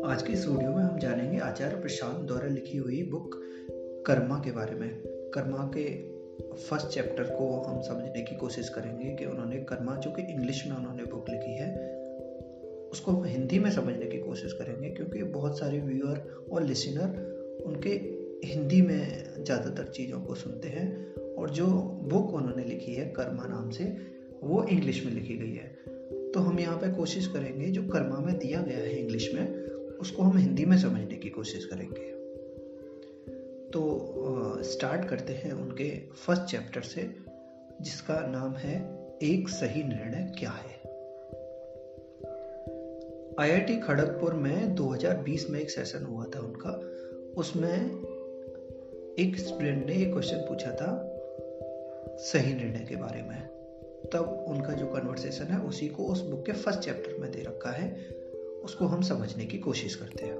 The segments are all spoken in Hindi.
आज की इस वीडियो में हम जानेंगे आचार्य प्रशांत द्वारा लिखी हुई बुक कर्मा के बारे में। कर्मा के फर्स्ट चैप्टर को हम समझने की कोशिश करेंगे कि उन्होंने कर्मा, जो कि इंग्लिश में उन्होंने बुक लिखी है, उसको हम हिंदी में समझने की कोशिश करेंगे, क्योंकि बहुत सारे व्यूअर और लिसनर उनके हिंदी में ज़्यादातर चीज़ों को सुनते हैं, और जो बुक उन्होंने लिखी है कर्मा नाम से, वो इंग्लिश में लिखी गई है। तो हम यहाँ पे कोशिश करेंगे जो कर्मा में दिया गया है इंग्लिश में, उसको हम हिंदी में समझने की कोशिश करेंगे। तो स्टार्ट करते हैं उनके फर्स्ट चैप्टर से, जिसका नाम है एक सही निर्णय क्या है। आईआईटी खड़गपुर में 2020 में एक सेशन हुआ था उनका। उसमें एक स्टूडेंट ने एक क्वेश्चन पूछा था सही निर्णय के बारे में। तब उनका जो कन्वर्सेशन है उसी को उस बुक के फर्स्ट चैप्टर में दे रखा है, उसको हम समझने की कोशिश करते हैं।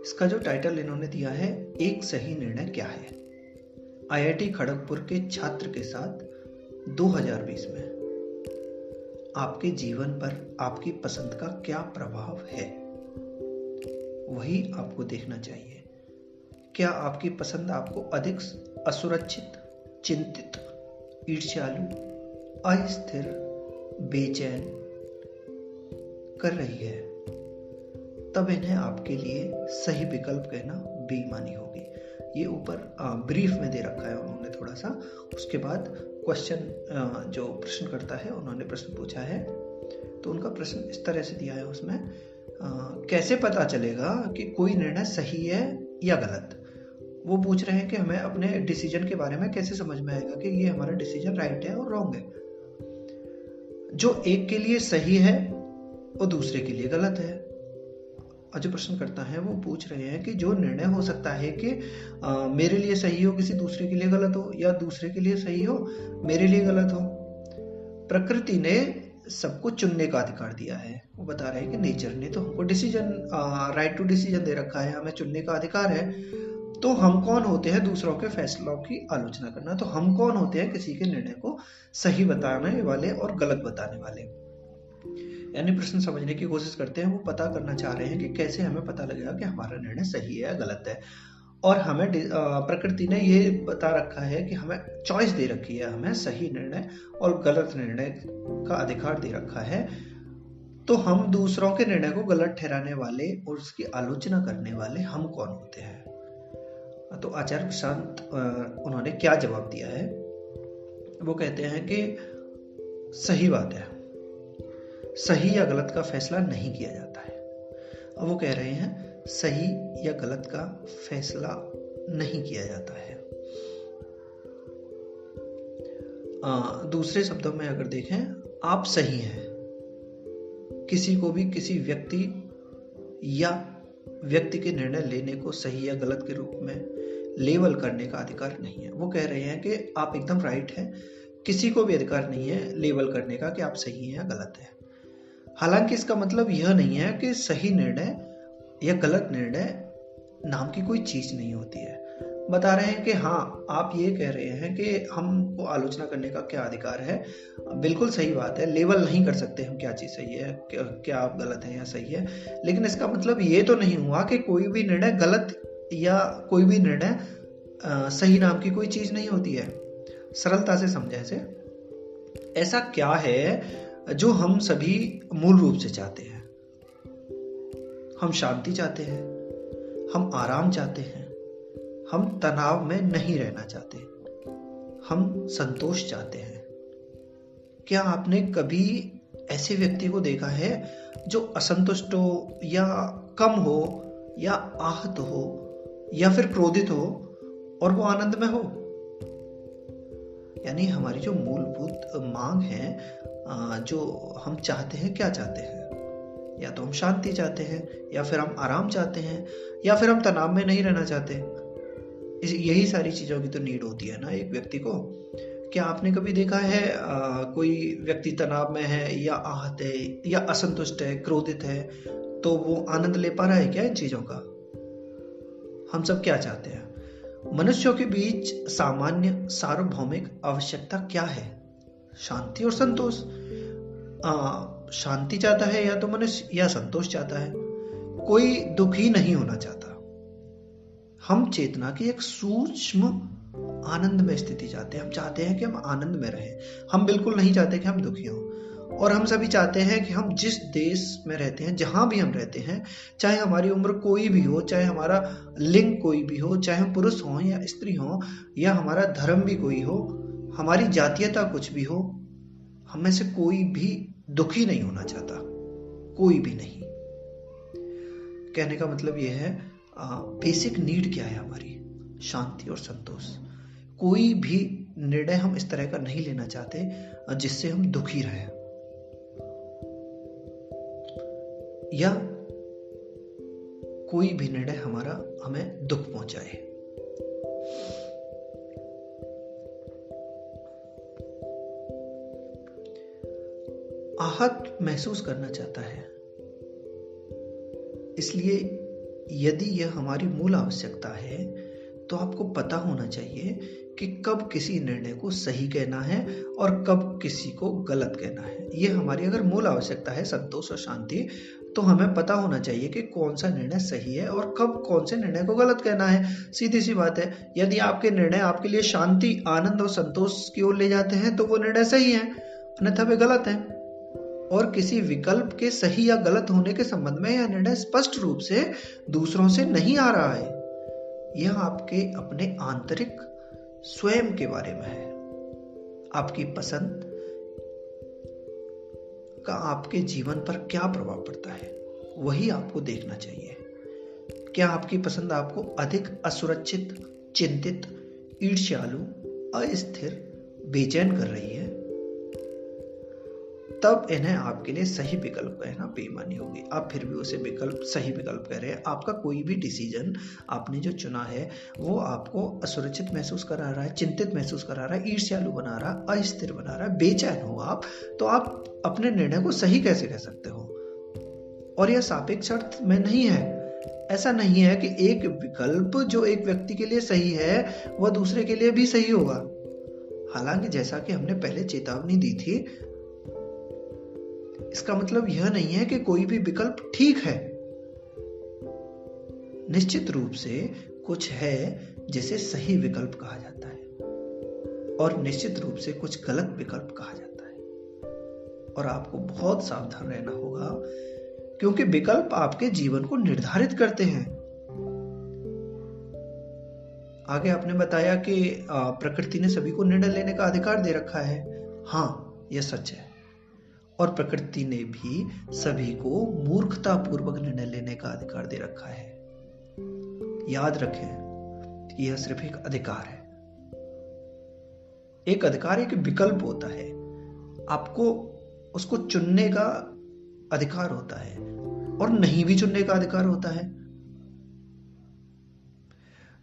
इसका जो टाइटल इन्होंने दिया है, एक सही निर्णय क्या है। आईआईटी खड़गपुर के छात्र के साथ 2020 में आपके जीवन पर आपकी पसंद का क्या प्रभाव है, वही आपको देखना चाहिए। क्या आपकी पसंद आपको अधिक असुरक्षित, चिंतित, ईर्ष्यालु, अस्थिर, बेचैन कर रही है, तब इन्हें आपके लिए सही विकल्प कहना बेईमानी होगी। ये ऊपर ब्रीफ में दे रखा है उन्होंने थोड़ा सा। उसके बाद क्वेश्चन, जो प्रश्न करता है, उन्होंने प्रश्न पूछा है, तो उनका प्रश्न इस तरह से दिया है उसमें, कैसे पता चलेगा कि कोई निर्णय सही है या गलत। वो पूछ रहे हैं कि हमें अपने डिसीजन के बारे में कैसे समझ में आएगा कि ये हमारा डिसीजन राइट है और रॉन्ग है। जो एक के लिए सही है वो दूसरे के लिए गलत है। और जो प्रश्न करता है वो पूछ रहे हैं कि जो निर्णय हो सकता है कि मेरे लिए सही हो, किसी दूसरे के लिए गलत हो, या दूसरे के लिए सही हो, मेरे लिए गलत हो। प्रकृति ने सबको चुनने का अधिकार दिया है। वो बता रहे हैं कि नेचर ने तो हमको डिसीजन, राइट टू डिसीजन दे रखा है, हमें चुनने का अधिकार है। तो हम कौन होते हैं दूसरों के फैसलों की आलोचना करना? तो हम कौन होते हैं किसी के निर्णय को सही बताने वाले और गलत बताने वाले? यानी प्रश्न समझने की कोशिश करते हैं। वो पता करना चाह रहे हैं कि कैसे हमें पता लगेगा कि हमारा निर्णय सही है या गलत है। और हमें प्रकृति ने ये बता रखा है कि हमें चॉइस दे रखी है, हमें सही निर्णय और गलत निर्णय का अधिकार दे रखा है। तो हम दूसरों के निर्णय को गलत ठहराने वाले और उसकी आलोचना करने वाले हम कौन होते हैं? तो आचार्य प्रशांत उन्होंने क्या जवाब दिया है? वो कहते हैं कि सही बात है, सही या गलत का फैसला नहीं किया जाता है। अब वो कह रहे हैं सही या गलत का फैसला नहीं किया जाता है। दूसरे शब्दों में अगर देखें, आप सही हैं, किसी को भी किसी व्यक्ति के निर्णय लेने को सही या गलत के रूप में लेबल करने का अधिकार नहीं है। वो कह रहे हैं कि आप एकदम राइट हैं, किसी को भी अधिकार नहीं है लेबल करने का कि आप सही हैं या गलत हैं। हालांकि इसका मतलब यह नहीं है कि सही निर्णय या गलत निर्णय नाम की कोई चीज नहीं होती है। बता रहे हैं कि हाँ, आप ये कह रहे हैं कि हमको आलोचना करने का क्या अधिकार है, बिल्कुल सही बात है। लेबल नहीं कर सकते हम क्या चीज सही है, क्या आप गलत है या सही है। लेकिन इसका मतलब ये तो नहीं हुआ कि कोई भी निर्णय गलत या कोई भी निर्णय सही नाम की कोई चीज नहीं होती है। सरलता से समझे इसे। ऐसा क्या है जो हम सभी मूल रूप से चाहते हैं? हम शांति चाहते हैं, हम आराम चाहते हैं, हम तनाव में नहीं रहना चाहते, हम संतोष चाहते हैं। क्या आपने कभी ऐसे व्यक्ति को देखा है जो असंतुष्ट हो या कम हो या आहत हो या फिर क्रोधित हो और वो आनंद में हो? यानी हमारी जो मूलभूत मांग है, जो हम चाहते हैं, क्या चाहते हैं? या तो हम शांति चाहते हैं, या फिर हम आराम चाहते हैं, या फिर हम तनाव में नहीं रहना चाहते। यही सारी चीजों की तो नीड होती है ना एक व्यक्ति को। क्या आपने कभी देखा है कोई व्यक्ति तनाव में है या आहत है या असंतुष्ट है, क्रोधित है, तो वो आनंद ले पा रहा है क्या इन चीजों का? हम सब क्या चाहते हैं? मनुष्यों के बीच सामान्य सार्वभौमिक आवश्यकता क्या है? शांति और संतोष। शांति चाहता है या तो मनुष्य, या संतोष चाहता है। कोई दुखी नहीं होना चाहता। हम चेतना की एक सूक्ष्म आनंद में स्थिति चाहते हैं। हम चाहते हैं कि हम आनंद में रहें। हम बिल्कुल नहीं चाहते कि हम दुखी हों। और हम सभी चाहते हैं कि हम जिस देश में रहते हैं, जहां भी हम रहते हैं, चाहे हमारी उम्र कोई भी हो, चाहे हमारा लिंग कोई भी हो, चाहे हम पुरुष हों या स्त्री हों, या हमारा धर्म भी कोई हो, हमारी जातीयता कुछ भी हो, हम में से कोई भी दुखी नहीं होना चाहता। कोई भी नहीं। कहने का मतलब यह है, बेसिक नीड क्या है हमारी? शांति और संतोष। कोई भी निर्णय हम इस तरह का नहीं लेना चाहते जिससे हम दुखी रहें या कोई भी निर्णय हमें दुख पहुंचाए। आहत महसूस करना चाहता है। इसलिए यदि यह हमारी मूल आवश्यकता है तो आपको पता होना चाहिए कि कब किसी निर्णय को सही कहना है और कब किसी को गलत कहना है। यह हमारी अगर मूल आवश्यकता है, संतोष और शांति, तो हमें पता होना चाहिए कि कौन सा निर्णय सही है और कब कौन से निर्णय को गलत कहना है। सीधी सी बात है। यदि आपके निर्णय आपके लिए शांति, आनंद और संतोष की ओर ले जाते हैं तो वो निर्णय सही है, अन्यथा वे गलत है। और किसी विकल्प के सही या गलत होने के संबंध में यह निर्णय स्पष्ट रूप से दूसरों से नहीं आ रहा है। यह आपके अपने आंतरिक स्वयं के बारे में है। आपकी पसंद का आपके जीवन पर क्या प्रभाव पड़ता है, वही आपको देखना चाहिए। क्या आपकी पसंद आपको अधिक असुरक्षित, चिंतित, ईर्ष्यालु, अस्थिर, बेचैन कर रही है? तब इन्हें आपके लिए सही विकल्प कहना बेईमानी होगी। आप फिर भी उसे सही विकल्प कह रहे हैं। आपका कोई भी डिसीजन आपने जो चुना है वो आपको असुरक्षित महसूस करा रहा है, चिंतित महसूस करा रहा है, ईर्ष्यालु बना रहा है, अस्थिर बना रहा है, बेचैन हो आप, तो आप अपने निर्णय को सही कैसे कह सकते हो? और यह सापेक्ष अर्थ में नहीं है। ऐसा नहीं है कि एक विकल्प जो एक व्यक्ति के लिए सही है वह दूसरे के लिए भी सही होगा। हालांकि जैसा कि हमने पहले चेतावनी दी थी, इसका मतलब यह नहीं है कि कोई भी विकल्प ठीक है। निश्चित रूप से कुछ है जिसे सही विकल्प कहा जाता है और निश्चित रूप से कुछ गलत विकल्प कहा जाता है। और आपको बहुत सावधान रहना होगा क्योंकि विकल्प आपके जीवन को निर्धारित करते हैं। आगे आपने बताया कि प्रकृति ने सभी को निर्णय लेने का अधिकार दे रखा है। हाँ, यह सच है। और प्रकृति ने भी सभी को मूर्खता पूर्वक निर्णय लेने का अधिकार दे रखा है। याद रखें कि यह सिर्फ एक अधिकार है। एक अधिकार एक विकल्प होता है। आपको उसको चुनने का अधिकार होता है और नहीं भी चुनने का अधिकार होता है।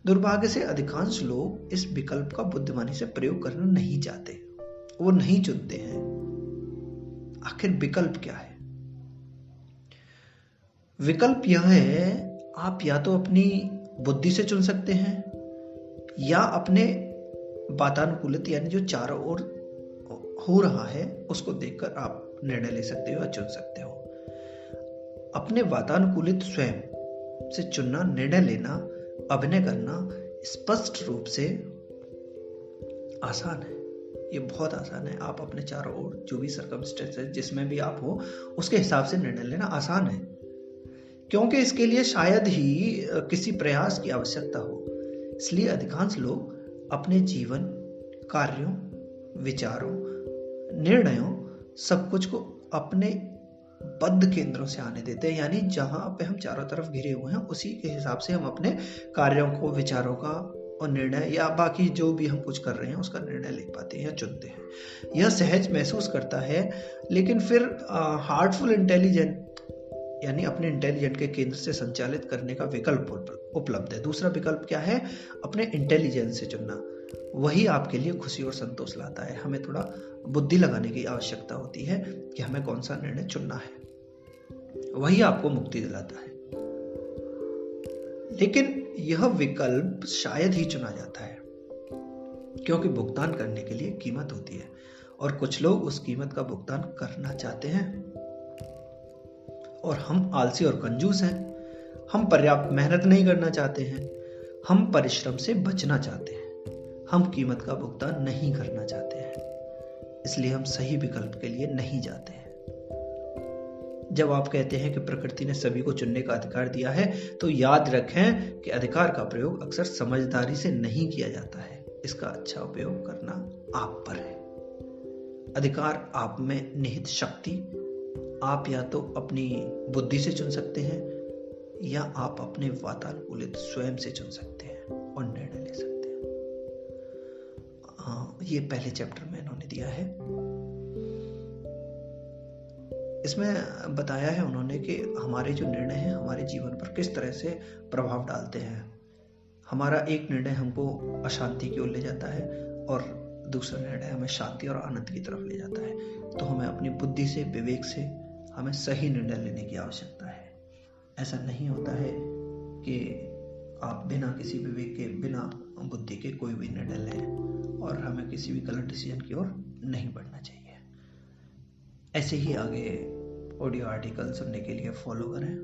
दुर्भाग्य से अधिकांश लोग इस विकल्प का बुद्धिमानी से प्रयोग करना नहीं चाहते। वो नहीं चुनते हैं। आखिर विकल्प क्या है? विकल्प यह है, आप या तो अपनी बुद्धि से चुन सकते हैं या अपने वातानुकूलित यानी जो चारों ओर हो रहा है उसको देखकर आप निर्णय ले सकते हो या चुन सकते हो। अपने वातानुकूलित स्वयं से चुनना, निर्णय लेना, अभिनय करना स्पष्ट रूप से आसान है। ये बहुत आसान है। आप अपने चारों ओर जो भी सर्कमस्टेंसेस जिसमें भी आप हो उसके हिसाब से निर्णय लेना आसान है, क्योंकि इसके लिए शायद ही किसी प्रयास की आवश्यकता हो। इसलिए अधिकांश लोग अपने जीवन, कार्यों, विचारों, निर्णयों, सब कुछ को अपने बद्ध केंद्रों से आने देते हैं। यानी जहां पे हम चारों तरफ घिरे हुए हैं उसी के हिसाब से हम अपने कार्यों को, विचारों का और निर्णय या बाकी जो भी हम कुछ कर रहे हैं उसका निर्णय ले पाते हैं या चुनते हैं। यह सहज महसूस करता है, लेकिन फिर हार्टफुल इंटेलिजेंट यानी अपने इंटेलिजेंट के केंद्र से संचालित करने का विकल्प उपलब्ध है। दूसरा विकल्प क्या है? अपने इंटेलिजेंस से चुनना। वही आपके लिए खुशी और संतोष लाता है। हमें थोड़ा बुद्धि लगाने की आवश्यकता होती है कि हमें कौन सा निर्णय चुनना है। वही आपको मुक्ति दिलाता है। लेकिन यह विकल्प शायद ही चुना जाता है, क्योंकि भुगतान करने के लिए कीमत होती है और कुछ लोग उस कीमत का भुगतान करना चाहते हैं और हम आलसी और कंजूस हैं। हम पर्याप्त मेहनत नहीं करना चाहते हैं। हम परिश्रम से बचना चाहते हैं। हम कीमत का भुगतान नहीं करना चाहते हैं, इसलिए हम सही विकल्प के लिए नहीं जाते हैं। जब आप कहते हैं कि प्रकृति ने सभी को चुनने का अधिकार दिया है, तो याद रखें कि अधिकार का प्रयोग अक्सर समझदारी से नहीं किया जाता है। इसका अच्छा उपयोग करना आप पर है। अधिकार आप में निहित शक्ति आप या तो अपनी बुद्धि से चुन सकते हैं या आप अपने वातानुकूलित स्वयं से चुन सकते हैं और निर्णय ले सकते हैं। ये पहले चैप्टर में इन्होंने दिया है। इसमें बताया है उन्होंने कि हमारे जो निर्णय हैं हमारे जीवन पर किस तरह से प्रभाव डालते हैं। हमारा एक निर्णय हमको अशांति की ओर ले जाता है और दूसरा निर्णय हमें शांति और आनंद की तरफ ले जाता है। तो हमें अपनी बुद्धि से, विवेक से हमें सही निर्णय लेने की आवश्यकता है। ऐसा नहीं होता है कि आप बिना किसी विवेक के, बिना बुद्धि के कोई भी निर्णय लें और हमें किसी भी गलत डिसीजन की ओर नहीं बढ़ना चाहिए। ऐसे ही आगे ऑडियो आर्टिकल सुनने के लिए फॉलो करें।